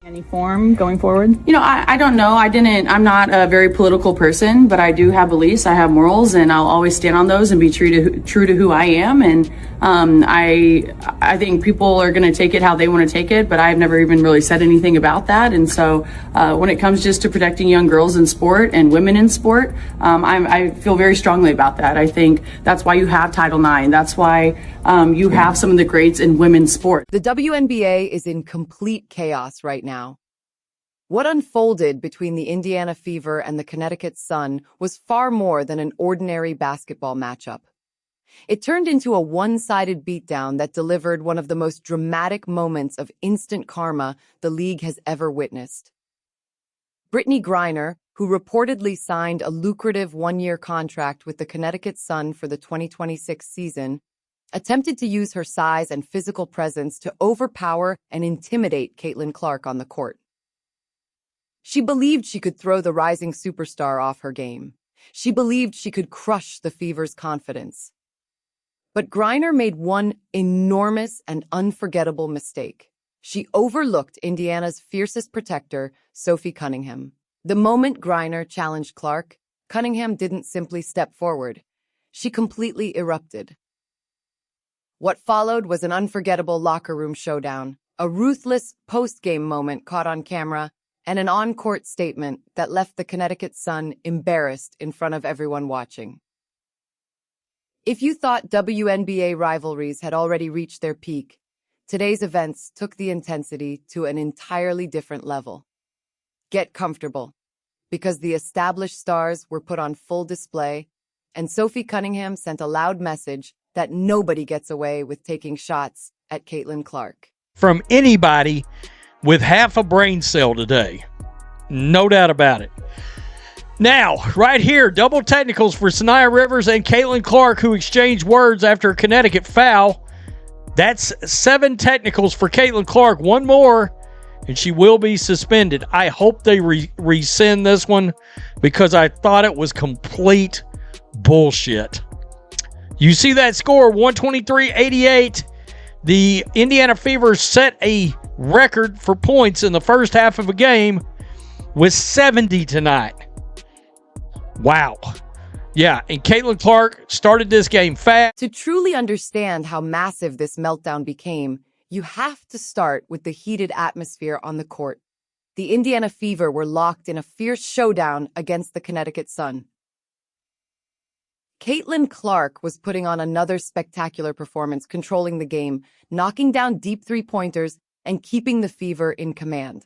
Any form going forward? I don't know. I'm not a very political person, but I do have beliefs. I have morals, and I'll always stand on those and be true to who I am. And I think people are going to take it how they want to take it, but I've never even really said anything about that. And so when it comes just to protecting young girls in sport and women in sport, I feel very strongly about that. I think that's why you have Title IX. That's why you have some of the greats in women's sport. The WNBA is in complete chaos right now. What unfolded between the Indiana Fever and the Connecticut Sun was far more than an ordinary basketball matchup. It turned into a one-sided beatdown that delivered one of the most dramatic moments of instant karma the league has ever witnessed. Brittney Griner, who reportedly signed a lucrative one-year contract with the Connecticut Sun for the 2026 season, attempted to use her size and physical presence to overpower and intimidate Caitlin Clark on the court. She believed she could throw the rising superstar off her game. She believed she could crush the Fever's confidence. But Griner made one enormous and unforgettable mistake. She overlooked Indiana's fiercest protector, Sophie Cunningham. The moment Griner challenged Clark, Cunningham didn't simply step forward. She completely erupted. What followed was an unforgettable locker room showdown, a ruthless post-game moment caught on camera, and an on-court statement that left the Connecticut Sun embarrassed in front of everyone watching. If you thought WNBA rivalries had already reached their peak, today's events took the intensity to an entirely different level. Get comfortable, because the established stars were put on full display, and Sophie Cunningham sent a loud message that nobody gets away with taking shots at Caitlin Clark. From anybody with half a brain cell today. No doubt about it. Now, right here, double technicals for Sanaya Rivers and Caitlin Clark, who exchanged words after a Connecticut foul. That's 7 technicals for Caitlin Clark. One more, and she will be suspended. I hope they rescind this one because I thought it was complete bullshit. You see that score, 123-88. The Indiana Fever set a record for points in the first half of a game with 70 tonight. Wow. Yeah, and Caitlin Clark started this game fast. To truly understand how massive this meltdown became, you have to start with the heated atmosphere on the court. The Indiana Fever were locked in a fierce showdown against the Connecticut Sun. Caitlin Clark was putting on another spectacular performance, controlling the game, knocking down deep three-pointers, and keeping the Fever in command.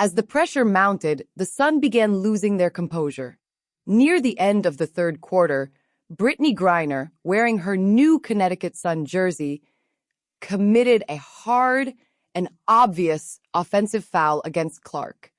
As the pressure mounted, the Sun began losing their composure. Near the end of the third quarter, Brittney Griner, wearing her new Connecticut Sun jersey, committed a hard and obvious offensive foul against Clark.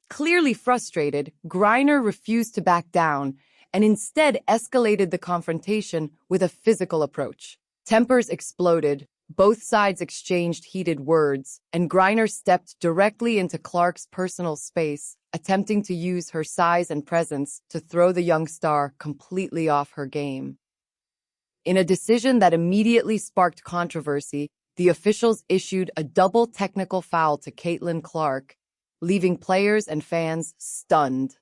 Clearly frustrated, Griner refused to back down and instead escalated the confrontation with a physical approach. Tempers exploded, both sides exchanged heated words, and Griner stepped directly into Clark's personal space, attempting to use her size and presence to throw the young star completely off her game. In a decision that immediately sparked controversy, the officials issued a double technical foul to Caitlin Clark, leaving players and fans stunned.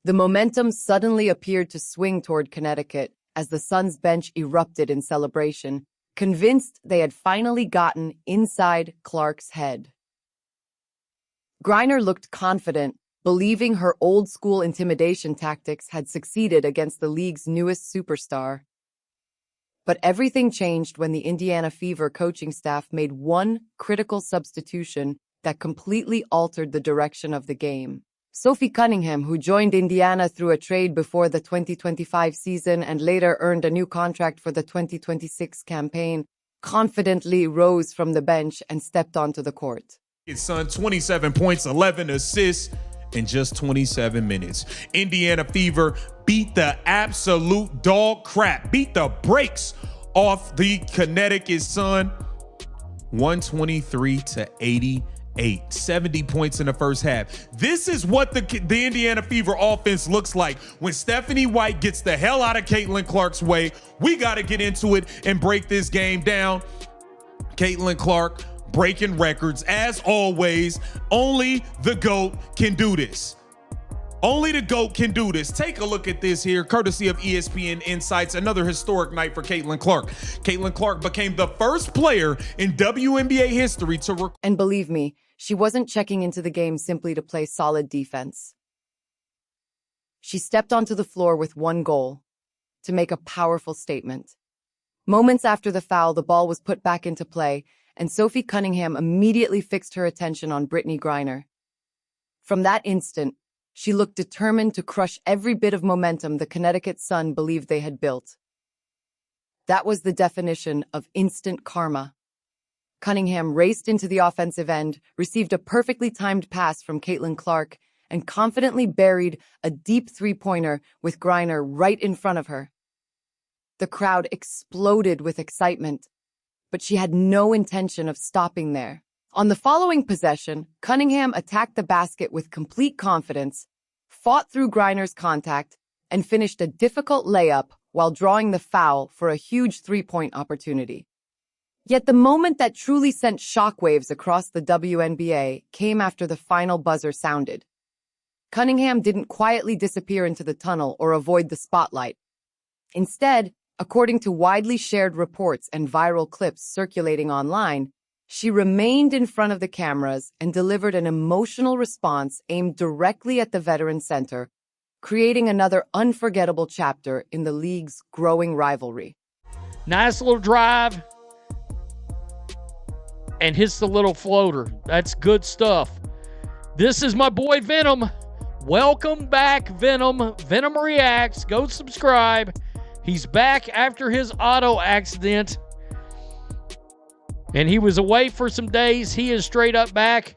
The momentum suddenly appeared to swing toward Connecticut as the Sun's bench erupted in celebration, convinced they had finally gotten inside Clark's head. Griner looked confident, believing her old-school intimidation tactics had succeeded against the league's newest superstar. But everything changed when the Indiana Fever coaching staff made one critical substitution that completely altered the direction of the game. Sophie Cunningham, who joined Indiana through a trade before the 2025 season and later earned a new contract for the 2026 campaign, confidently rose from the bench and stepped onto the court. His son, 27 points, 11 assists in just 27 minutes. Indiana Fever beat the absolute dog crap, beat the brakes off the Connecticut Sun, 123-88. 70 points in the first half. This is what the Indiana Fever offense looks like when Stephanie White gets the hell out of Caitlin Clark's way. We got to get into it and break this game down. Caitlin Clark breaking records. As always, only the GOAT can do this. Only the GOAT can do this. Take a look at this here, courtesy of ESPN Insights. Another historic night for Caitlin Clark. Caitlin Clark became the first player in WNBA history to And believe me, she wasn't checking into the game simply to play solid defense. She stepped onto the floor with one goal: to make a powerful statement. Moments after the foul, the ball was put back into play, and Sophie Cunningham immediately fixed her attention on Brittney Griner. From that instant, she looked determined to crush every bit of momentum the Connecticut Sun believed they had built. That was the definition of instant karma. Cunningham raced into the offensive end, received a perfectly timed pass from Caitlin Clark, and confidently buried a deep three-pointer with Griner right in front of her. The crowd exploded with excitement, but she had no intention of stopping there. On the following possession, Cunningham attacked the basket with complete confidence, fought through Griner's contact, and finished a difficult layup while drawing the foul for a huge three-point opportunity. Yet the moment that truly sent shockwaves across the WNBA came after the final buzzer sounded. Cunningham didn't quietly disappear into the tunnel or avoid the spotlight. Instead, according to widely shared reports and viral clips circulating online, she remained in front of the cameras and delivered an emotional response aimed directly at the veteran center, creating another unforgettable chapter in the league's growing rivalry. Nice little drive and hits the little floater. That's good stuff. This is my boy Venom. Welcome back, Venom. Venom Reacts. Go subscribe. He's back after his auto accident, and he was away for some days. He is straight up back,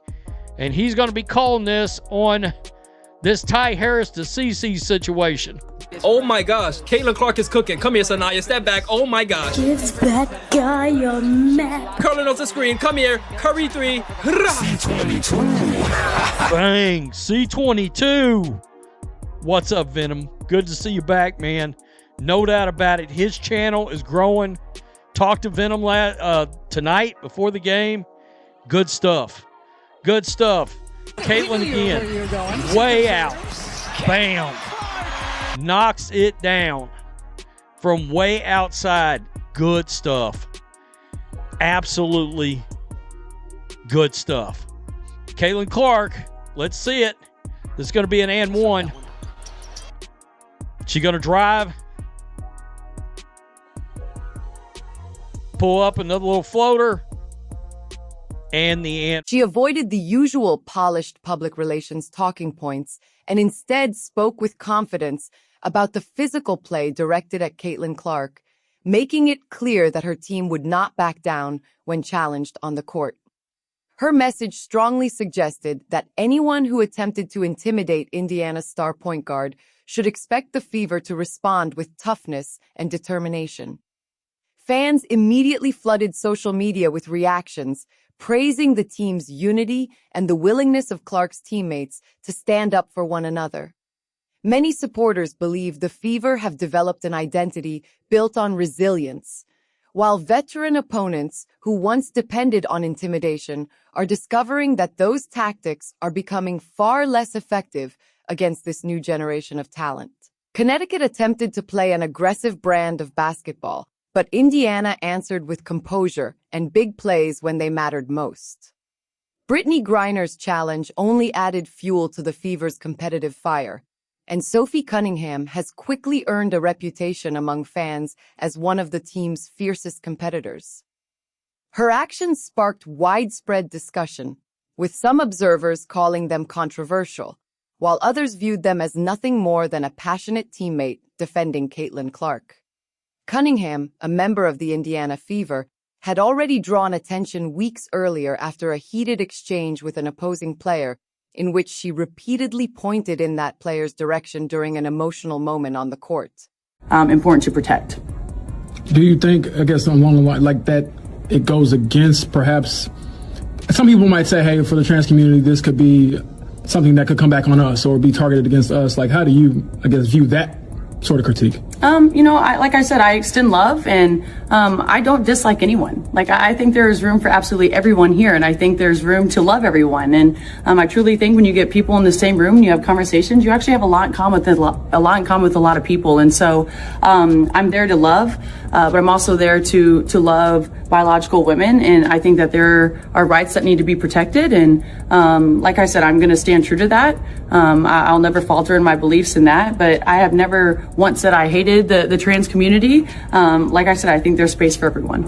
and he's going to be calling this on this Ty Harris to CC situation. Oh my gosh, Caitlin Clark is cooking. Come here, Sanaya, step back. Oh my gosh. Give that guy your map. Curling off the screen. Come here. Curry 3. Bang. C22. What's up, Venom? Good to see you back, man. No doubt about it. His channel is growing. Talked to Venom tonight before the game. Good stuff. Good stuff. Caitlin again. Way out. Bam. Knocks it down from way outside. Good stuff. Absolutely good stuff. Caitlin Clark, let's see it. This is going to be an and one. She going to drive. Pull up another little floater. And the end. She avoided the usual polished public relations talking points and instead spoke with confidence about the physical play directed at Caitlin Clark, making it clear that her team would not back down when challenged on the court. Her message strongly suggested that anyone who attempted to intimidate Indiana's star point guard should expect the Fever to respond with toughness and determination. Fans immediately flooded social media with reactions, praising the team's unity and the willingness of Clark's teammates to stand up for one another. Many supporters believe the Fever have developed an identity built on resilience, while veteran opponents who once depended on intimidation are discovering that those tactics are becoming far less effective against this new generation of talent. Connecticut attempted to play an aggressive brand of basketball, but Indiana answered with composure and big plays when they mattered most. Brittney Griner's challenge only added fuel to the Fever's competitive fire, and Sophie Cunningham has quickly earned a reputation among fans as one of the team's fiercest competitors. Her actions sparked widespread discussion, with some observers calling them controversial, while others viewed them as nothing more than a passionate teammate defending Caitlin Clark. Cunningham, a member of the Indiana Fever, had already drawn attention weeks earlier after a heated exchange with an opposing player in which she repeatedly pointed in that player's direction during an emotional moment on the court. Important to protect. Do you think, I guess along the line like that, it goes against perhaps, some people might say, hey, for the trans community, this could be something that could come back on us or be targeted against us. Like, how do you, I guess, view that sort of critique? Like I said, I extend love, and I don't dislike anyone. Like, I think there is room for absolutely everyone here, and I think there's room to love everyone. And I truly think when you get people in the same room and you have conversations, you actually have a lot in common with a lot of people. And so I'm there to love, but I'm also there to love biological women, and I think that there are rights that need to be protected. And like I said, I'm going to stand true to that. I'll never falter in my beliefs in that, but I have never once said I hated the trans community. Like I said, I think there's space for everyone.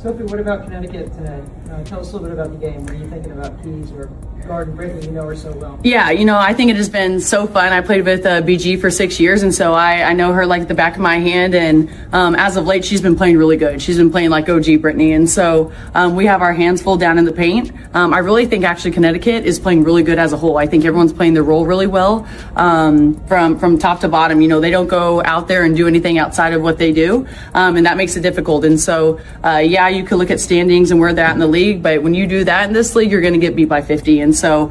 Sophie, what about Connecticut today? Tell us a little bit about the game. What are you thinking about Keys or guarding Brittney? You know her so well. Yeah, I think it has been so fun. I played with BG for 6 years, and so I know her like the back of my hand. And as of late, she's been playing really good. She's been playing like OG Brittney, and so we have our hands full down in the paint. I really think actually Connecticut is playing really good as a whole. I think everyone's playing their role really well from top to bottom. They don't go out there and do anything outside of what they do, and that makes it difficult. And so, yeah, you could look at standings and where they're at in the league, but when you do that in this league, you're going to get beat by 50. And so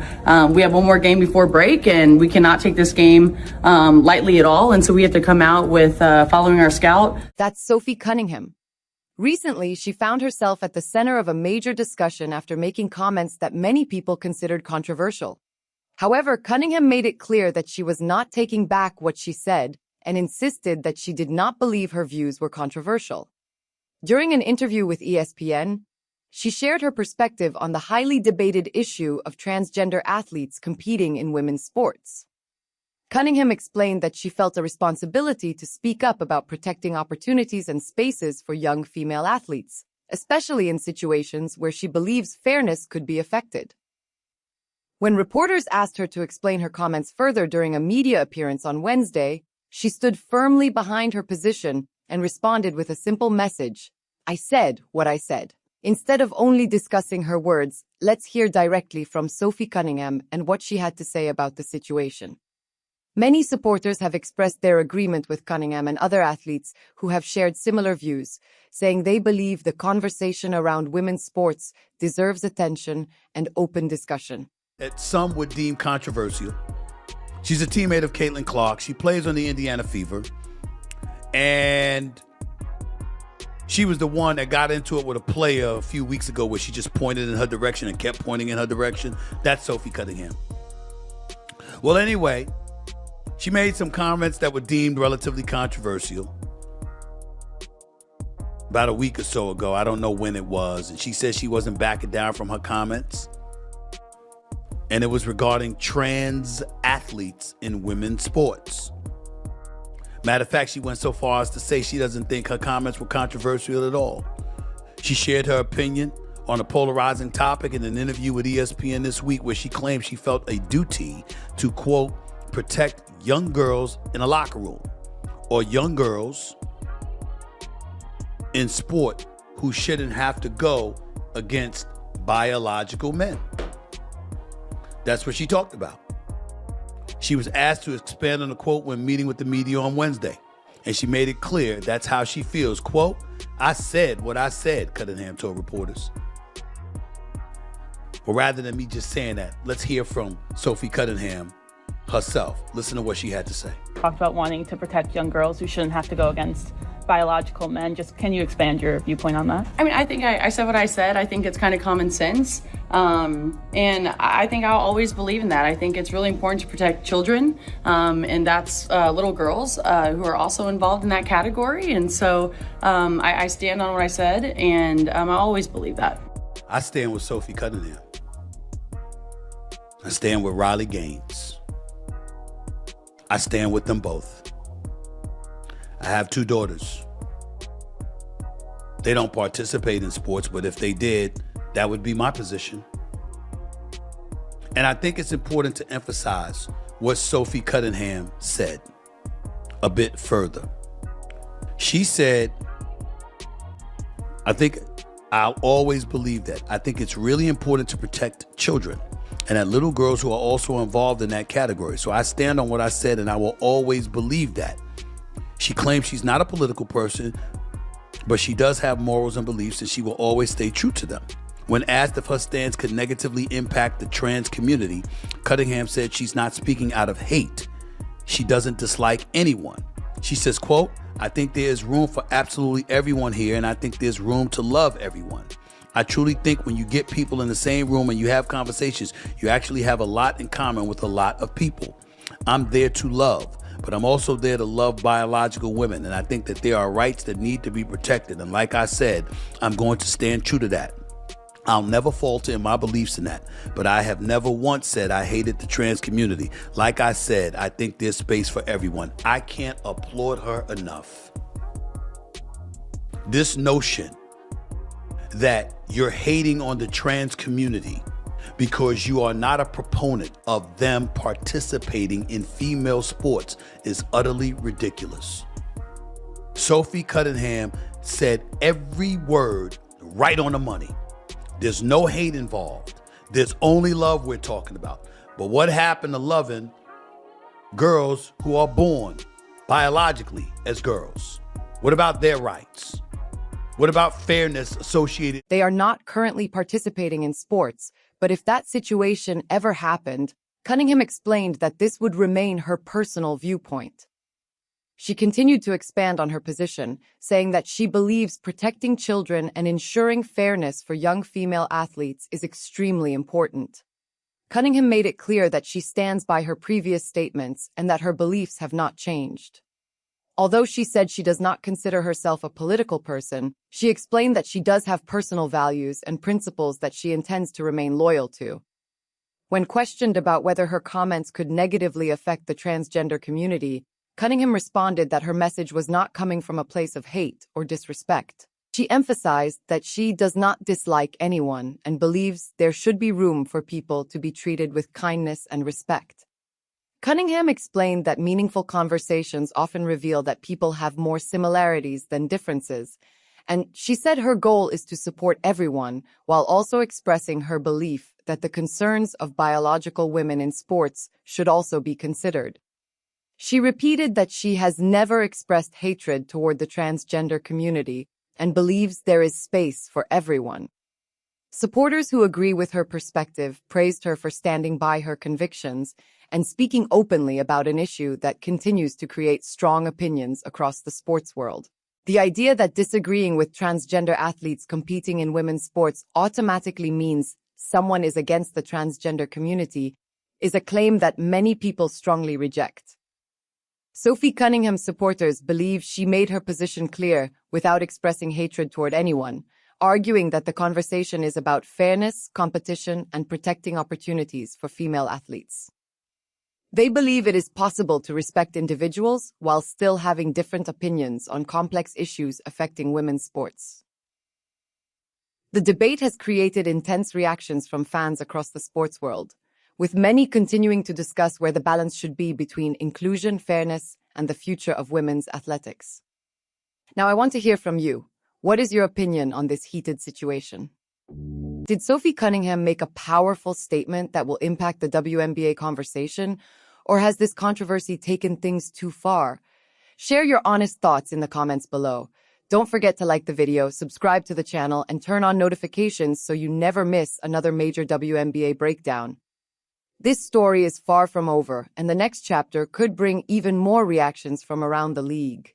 we have one more game before break, and we cannot take this game lightly at all. And so we have to come out with following our scout. That's Sophie Cunningham. Recently, she found herself at the center of a major discussion after making comments that many people considered controversial. However, Cunningham made it clear that she was not taking back what she said and insisted that she did not believe her views were controversial. During an interview with ESPN, she shared her perspective on the highly debated issue of transgender athletes competing in women's sports. Cunningham explained that she felt a responsibility to speak up about protecting opportunities and spaces for young female athletes, especially in situations where she believes fairness could be affected. When reporters asked her to explain her comments further during a media appearance on Wednesday, she stood firmly behind her position and responded with a simple message: "I said what I said." Instead of only discussing her words, let's hear directly from Sophie Cunningham and what she had to say about the situation. Many supporters have expressed their agreement with Cunningham and other athletes who have shared similar views, saying they believe the conversation around women's sports deserves attention and open discussion. That some would deem controversial. She's a teammate of Caitlin Clark. She plays on the Indiana Fever. And she was the one that got into it with a player a few weeks ago where she just pointed in her direction and kept pointing in her direction. That's Sophie Cunningham. Well, anyway, she made some comments that were deemed relatively controversial about a week or so ago. I don't know when it was. And she said she wasn't backing down from her comments. And it was regarding trans athletes in women's sports. Matter of fact, she went so far as to say she doesn't think her comments were controversial at all. She shared her opinion on a polarizing topic in an interview with ESPN this week, where she claimed she felt a duty to, quote, protect young girls in a locker room, or young girls in sport who shouldn't have to go against biological men. That's what she talked about. She was asked to expand on the quote when meeting with the media on Wednesday, and she made it clear that's how she feels. Quote, "I said what I said," Cunningham told reporters. But rather than me just saying that, let's hear from Sophie Cunningham herself. Listen to what she had to say. Talked about wanting to protect young girls who shouldn't have to go against biological men. Just can you expand your viewpoint on that? I mean, I think I said what I said. I think it's kind of common sense. And I think I'll always believe in that. I think it's really important to protect children. And that's little girls who are also involved in that category. And so I stand on what I said, and I always believe that. I stand with Sophie Cunningham. I stand with Riley Gaines. I stand with them both. I have 2 daughters. They don't participate in sports, but if they did, that would be my position. And I think it's important to emphasize what Sophie Cunningham said a bit further. She said, I think I'll always believe that. I think it's really important to protect children and that little girls who are also involved in that category. So I stand on what I said, and I will always believe that. She claims she's not a political person, but she does have morals and beliefs, and she will always stay true to them. When asked if her stance could negatively impact the trans community, Cunningham said she's not speaking out of hate. She doesn't dislike anyone. She says, quote, I think there is room for absolutely everyone here, and I think there's room to love everyone. I truly think when you get people in the same room and you have conversations, you actually have a lot in common with a lot of people. I'm there to love, but I'm also there to love biological women, and I think that there are rights that need to be protected. And like I said, I'm going to stand true to that. I'll never falter in my beliefs in that, but I have never once said I hated the trans community. Like I said, I think there's space for everyone. I can't applaud her enough. This notion that you're hating on the trans community because you are not a proponent of them participating in female sports is utterly ridiculous. Sophie Cunningham said every word right on the money. There's no hate involved. There's only love we're talking about. But what happened to loving girls who are born biologically as girls? What about their rights? What about fairness associated? They are not currently participating in sports, but if that situation ever happened, Cunningham explained that this would remain her personal viewpoint. She continued to expand on her position, saying that she believes protecting children and ensuring fairness for young female athletes is extremely important. Cunningham made it clear that she stands by her previous statements and that her beliefs have not changed. Although she said she does not consider herself a political person, she explained that she does have personal values and principles that she intends to remain loyal to. When questioned about whether her comments could negatively affect the transgender community, Cunningham responded that her message was not coming from a place of hate or disrespect. She emphasized that she does not dislike anyone and believes there should be room for people to be treated with kindness and respect. Cunningham explained that meaningful conversations often reveal that people have more similarities than differences, and she said her goal is to support everyone while also expressing her belief that the concerns of biological women in sports should also be considered. She repeated that she has never expressed hatred toward the transgender community and believes there is space for everyone. Supporters who agree with her perspective praised her for standing by her convictions and speaking openly about an issue that continues to create strong opinions across the sports world. The idea that disagreeing with transgender athletes competing in women's sports automatically means someone is against the transgender community is a claim that many people strongly reject. Sophie Cunningham's supporters believe she made her position clear without expressing hatred toward anyone, arguing that the conversation is about fairness, competition, and protecting opportunities for female athletes. They believe it is possible to respect individuals while still having different opinions on complex issues affecting women's sports. The debate has created intense reactions from fans across the sports world, with many continuing to discuss where the balance should be between inclusion, fairness, and the future of women's athletics. Now, I want to hear from you. What is your opinion on this heated situation? Did Sophie Cunningham make a powerful statement that will impact the WNBA conversation, or has this controversy taken things too far? Share your honest thoughts in the comments below. Don't forget to like the video, subscribe to the channel, and turn on notifications so you never miss another major WNBA breakdown. This story is far from over, and the next chapter could bring even more reactions from around the league.